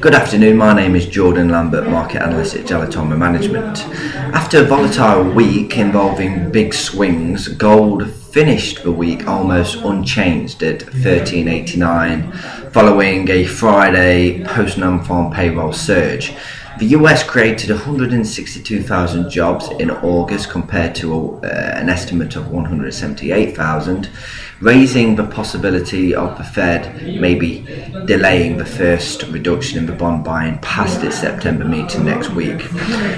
Good afternoon, my name is Jordan Lambert, Market Analyst at Gelatomo Management. After a volatile week involving big swings, gold finished the week almost unchanged at $13.89 following a Friday post-non-farm payroll surge. The US created 162,000 jobs in August compared to an estimate of 178,000, raising the possibility of the Fed maybe delaying the first reduction in the bond buying past its September meeting next week.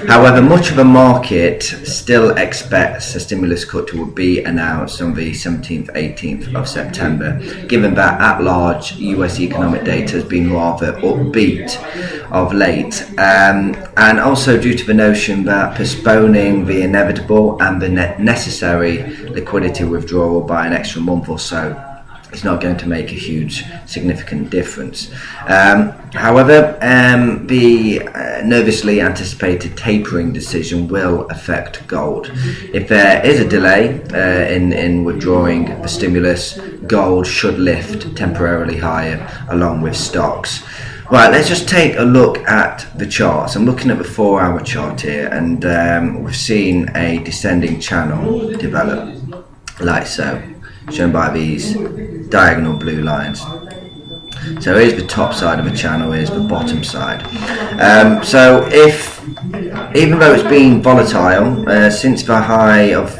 However, much of the market still expects a stimulus cut to be announced on the 17th, 18th of September, given that at-large US economic data has been rather upbeat of late, and also due to the notion that postponing the inevitable and the necessary liquidity withdrawal by an extra month or so is not going to make a huge significant difference. However, the nervously anticipated tapering decision will affect gold. If there is a delay in withdrawing the stimulus, gold should lift temporarily higher along with stocks. Right, let's just take a look at the charts. I'm looking at the 4-hour chart here, and we've seen a descending channel develop like so, shown by these diagonal blue lines. So here's the top side of the channel, here's the bottom side. So even though it's been volatile since the high of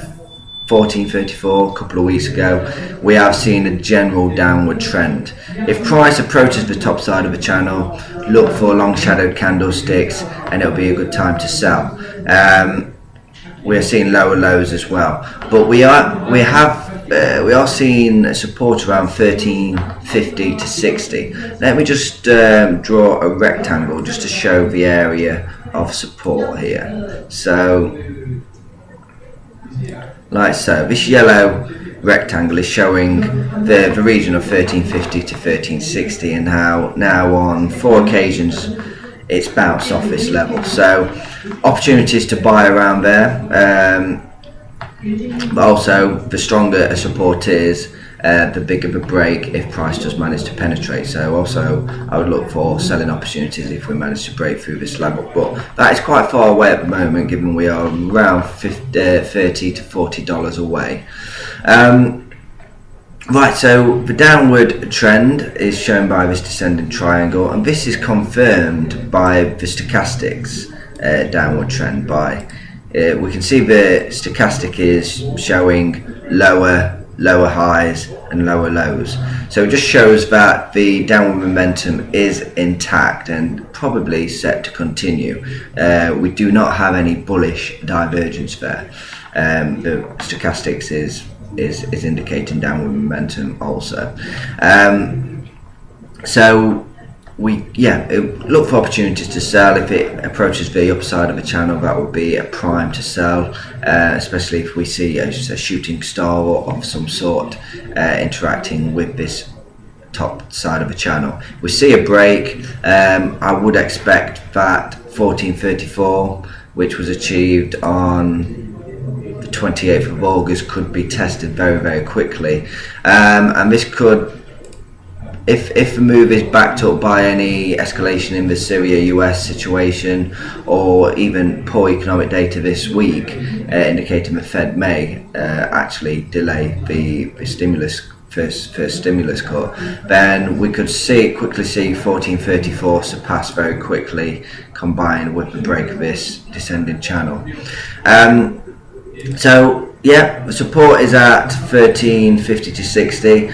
1434 a couple of weeks ago, we have seen a general downward trend. If price approaches the top side of the channel, look for long shadowed candlesticks and it'll be a good time to sell. We're seeing lower lows as well, but we are seeing support around 1350 to 60. Let me just draw a rectangle just to show the area of support here. So like so, this yellow rectangle is showing the region of 1350 to 1360, and how now on 4 occasions it's bounced off this level. So opportunities to buy around there, but also the stronger a support is, the bigger the break if price does manage to penetrate. So also I would look for selling opportunities if we manage to break through this level, but that is quite far away at the moment, given we are around $30 to $40 away. Right, so the downward trend is shown by this descending triangle, and this is confirmed by the stochastics downward trend. We can see the stochastic is showing lower highs and lower lows, so it just shows that the downward momentum is intact and probably set to continue. We do not have any bullish divergence there. The stochastics is indicating downward momentum also. So we look for opportunities to sell. If it approaches the upside of a channel, that will be a prime to sell, especially if we see a shooting star of some sort interacting with this top side of a channel. If we see a break, I would expect that 1434, which was achieved on the 28th of August, could be tested very, very quickly, and this could, if the move is backed up by any escalation in the Syria-US situation, or even poor economic data this week indicating the Fed may actually delay the first stimulus cut, then we could quickly see 1434 surpass very quickly, combined with the break of this descending channel. So yeah, the support is at 1350 to 60.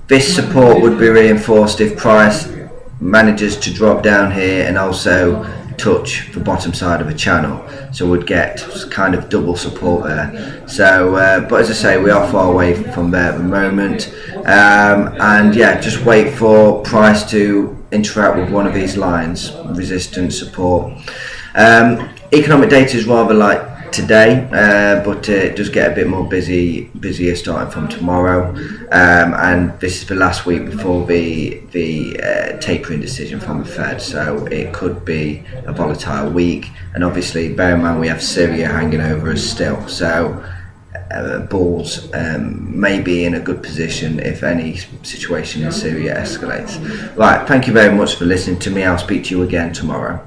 This support would be reinforced if price manages to drop down here and also touch the bottom side of a channel, so we'd get kind of double support there. So but as I say, we are far away from there at the moment, and yeah, just wait for price to interact with one of these lines, resistance, support. Economic data is rather light today, but it does get a bit more busier starting from tomorrow, and this is the last week before the tapering decision from the Fed, so it could be a volatile week. And obviously bear in mind we have Syria hanging over us still, so bulls may be in a good position if any situation in Syria escalates. Right, thank you very much for listening to me. I'll speak to you again tomorrow.